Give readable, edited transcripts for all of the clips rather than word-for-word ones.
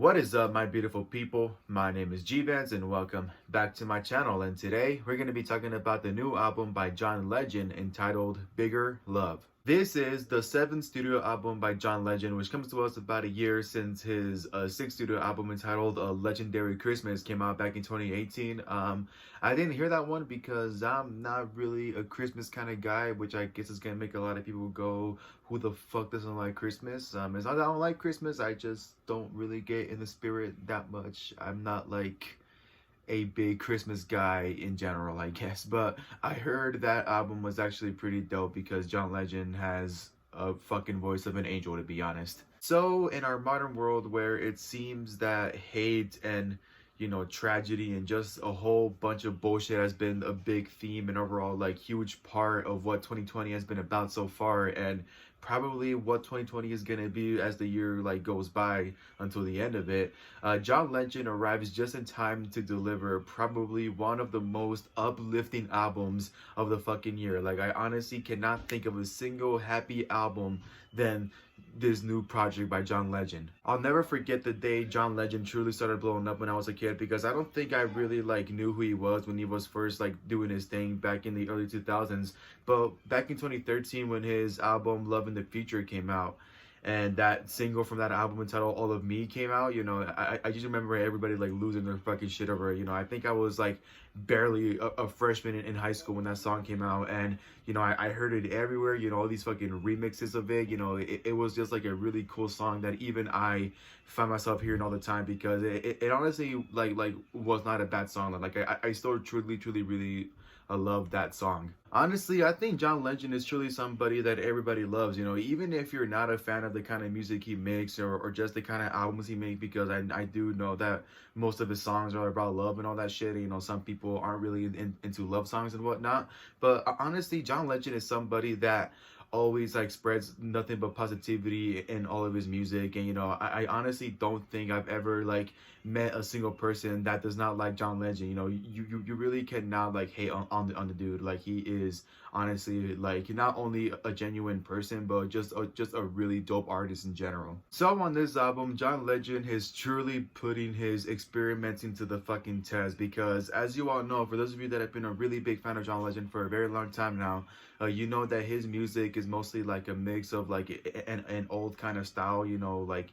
What is up, my beautiful people? My name is G-Vance and welcome back to my channel. And today we're going to be talking about the new album by John Legend entitled Bigger Love. This is the seventh studio album by John Legend, which comes to us about a year since his sixth studio album entitled Legendary Christmas came out back in 2018. I didn't hear that one because I'm not really a Christmas kind of guy, which I guess is going to make a lot of people go, who the fuck doesn't like Christmas? It's not that I don't like Christmas, I just don't really get in the spirit that much. I'm not like a big Christmas guy in general, I guess. But I heard that album was actually pretty dope because John Legend has a fucking voice of an angel, to be honest. So in our modern world where it seems that hate and tragedy and just a whole bunch of bullshit has been a big theme and overall like huge part of what 2020 has been about so far, and probably what 2020 is gonna be as the year like goes by until the end of it. John Legend arrives just in time to deliver probably one of the most uplifting albums of the fucking year. Like, I honestly cannot think of a single happy album than this new project by John Legend. I'll never forget the day John Legend truly started blowing up when I was a kid, because I don't think I really like knew who he was when he was first like doing his thing back in the early 2000s. But back in 2013 when his album Love in the Future came out, and that single from that album entitled All of Me came out, I just remember everybody like losing their fucking shit over it. I think I was like barely a freshman in high school when that song came out, and I heard it everywhere, all these fucking remixes of it. It was just like a really cool song that even I find myself hearing all the time, because it honestly like was not a bad song. Like, I still truly really love that song. Honestly, I think John Legend is truly somebody that everybody loves, even if you're not a fan of the kind of music he makes, or just the kind of albums he makes, because I do know that most of his songs are about love and all that shit. Some people aren't really into love songs and whatnot. But honestly, John Legend is somebody that always like spreads nothing but positivity in all of his music. And I honestly don't think I've ever like met a single person that does not like John Legend. You really cannot like hate on the dude. Like, he is honestly like not only a genuine person, but just a really dope artist in general. So on this album, John Legend is truly putting his experimenting to the fucking test, because as you all know, for those of you that have been a really big fan of John Legend for a very long time now, you know that his music is mostly like a mix of like an old kind of style, like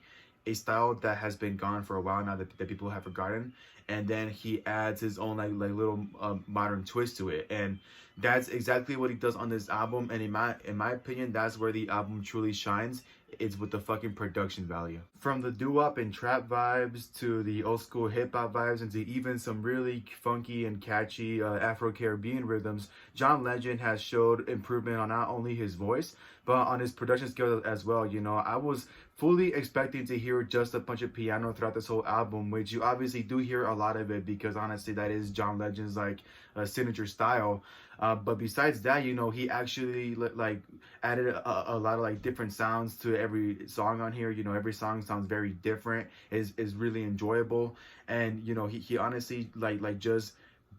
a style that has been gone for a while now, that people have forgotten, and then he adds his own like little modern twist to it. And that's exactly what he does on this album, and in my opinion, that's where the album truly shines. It's with the fucking production value. From the doo-wop and trap vibes to the old school hip-hop vibes, and to even some really funky and catchy Afro-Caribbean rhythms, John Legend has showed improvement on not only his voice, but on his production skills as well. I was fully expecting to hear just a bunch of piano throughout this whole album, which you obviously do hear a lot of it, because honestly that is John Legend's like signature style. But besides that, he actually like added a lot of like different sounds to every song on here. Every song sounds very different, is really enjoyable, and he honestly like just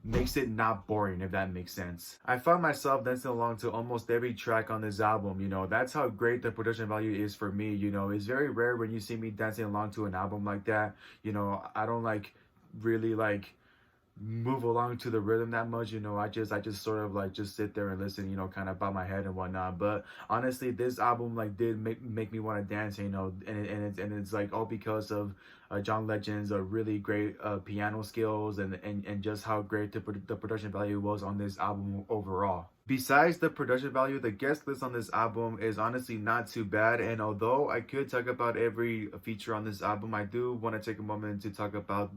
makes it not boring, if that makes sense. I found myself dancing along to almost every track on this album. That's how great the production value is for me. It's very rare when you see me dancing along to an album like that. I don't like really like move along to the rhythm that much. I just sort of like just sit there and listen, kind of bow my head and whatnot. But honestly, this album like did make me want to dance, and it's like all because of John Legend's really great piano skills, and just how great the production value was on this album overall. Besides the production value, the guest list on this album is honestly not too bad, and although I could talk about every feature on this album, I do want to take a moment to talk about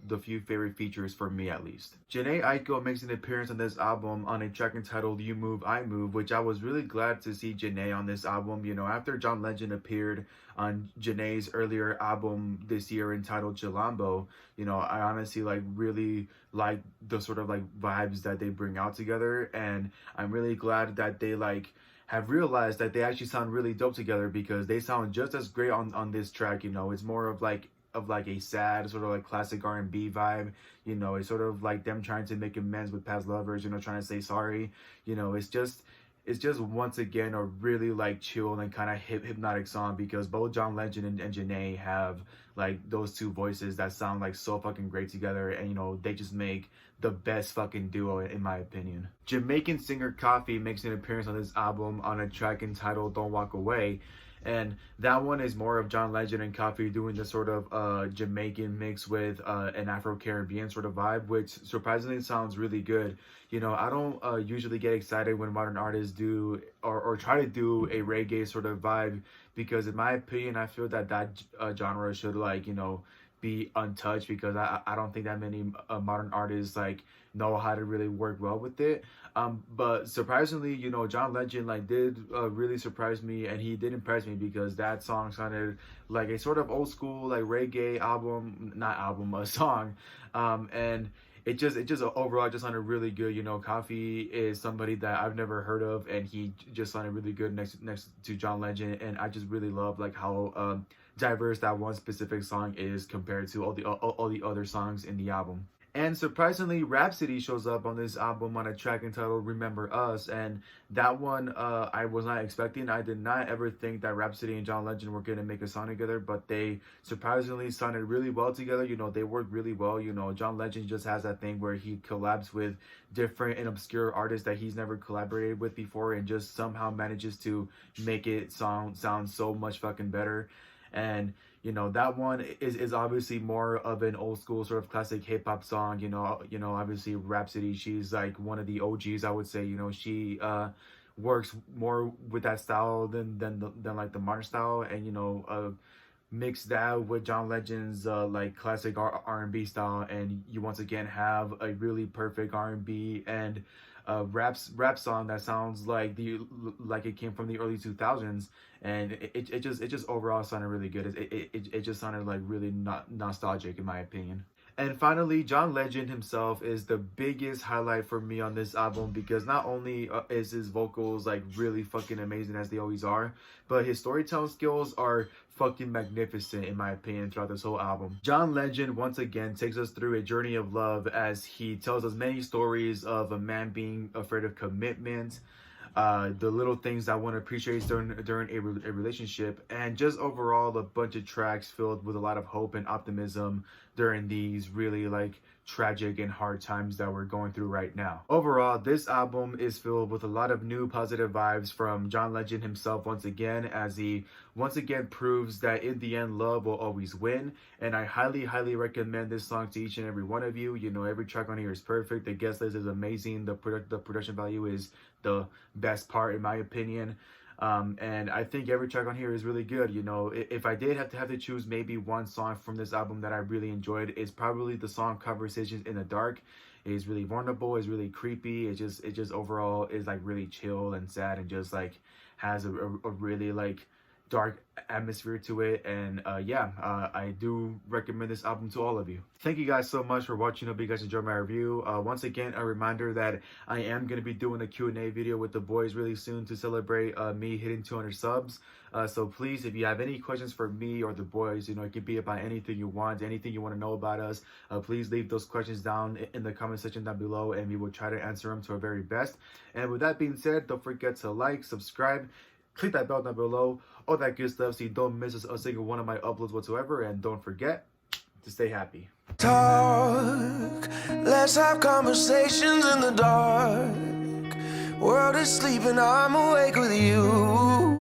the few favorite features for me, at least. Jhené Aiko makes an appearance on this album on a track entitled You Move, I Move, which I was really glad to see Jhené on this album. After John Legend appeared on Jhené's earlier album this year entitled Chilambo, I honestly like really like the sort of like vibes that they bring out together, and I'm really glad that they like have realized that they actually sound really dope together, because they sound just as great on this track. It's more of like a sad sort of like classic R&B vibe. It's sort of like them trying to make amends with past lovers, trying to say sorry. it's just once again a really like chill and kind of hypnotic song, because both John Legend and Janae have like those two voices that sound like so fucking great together, and you know, they just make the best fucking duo in my opinion. Jamaican singer Koffee makes an appearance on this album on a track entitled Don't Walk Away, and that one is more of John Legend and Koffee doing this sort of Jamaican mix with an Afro-Caribbean sort of vibe, which surprisingly sounds really good. You know, I don't usually get excited when modern artists do or try to do a reggae sort of vibe, because in my opinion, I feel that genre should, like, you know, be untouched, because I don't think that many modern artists like know how to really work well with it. But surprisingly, you know, John Legend like did really surprise me, and he did impress me, because that song sounded like a sort of old school like reggae album, not album, a song, and it just overall just sounded really good. You know, Koffee is somebody that I've never heard of, and he just sounded really good next to John Legend, and I just really love like how diverse that one specific song is compared to all the other songs in the album. And surprisingly, Rhapsody shows up on this album on a track entitled Remember Us, and that one I was not expecting. I did not ever think that Rhapsody and John Legend were going to make a song together, but they surprisingly sounded really well together. You know, they worked really well. You know, John Legend just has that thing where he collabs with different and obscure artists that he's never collaborated with before, and just somehow manages to make it sound so much fucking better. And you know, that one is obviously more of an old school sort of classic hip hop song. You know, obviously Rhapsody, she's like one of the OGs, I would say. You know, she works more with that style than like the modern style, and you know, mix that with John Legend's like classic R&B style, and you once again have a really perfect R&B and rap song that sounds like it came from the early 2000s, and it just overall sounded really good. It just sounded like really nostalgic in my opinion. And finally, John Legend himself is the biggest highlight for me on this album, because not only is his vocals like really fucking amazing as they always are, but his storytelling skills are fucking magnificent in my opinion throughout this whole album. John Legend once again takes us through a journey of love as he tells us many stories of a man being afraid of commitment, the little things that one appreciates during a relationship, and just overall a bunch of tracks filled with a lot of hope and optimism during these really like tragic and hard times that we're going through right now. Overall, this album is filled with a lot of new positive vibes from John Legend himself once again, as he once again proves that in the end love will always win. And I highly recommend this song to each and every one of you. You know, every track on here is perfect. The guest list is amazing. The production value is the best part in my opinion. And I think every track on here is really good. You know, if I did have to choose maybe one song from this album that I really enjoyed, it's probably the song Conversations in the Dark. It is really vulnerable, it's really creepy, it just overall is like really chill and sad, and just like has a really like dark atmosphere to it. And I do recommend this album to all of you. Thank you guys so much for watching. Hope you guys enjoyed my review. Once again, a reminder that I am going to be doing a Q&A video with the boys really soon to celebrate me hitting 200 subs. So please, if you have any questions for me or the boys, you know, it could be about anything you want, anything you want to know about us, please leave those questions down in the comment section down below, and we will try to answer them to our very best. And with that being said, don't forget to like, subscribe, click that bell down below, all that good stuff, so you don't miss a single one of my uploads whatsoever. And don't forget to stay happy. Talk, let's have conversations in the dark. World is sleeping, I'm awake with you.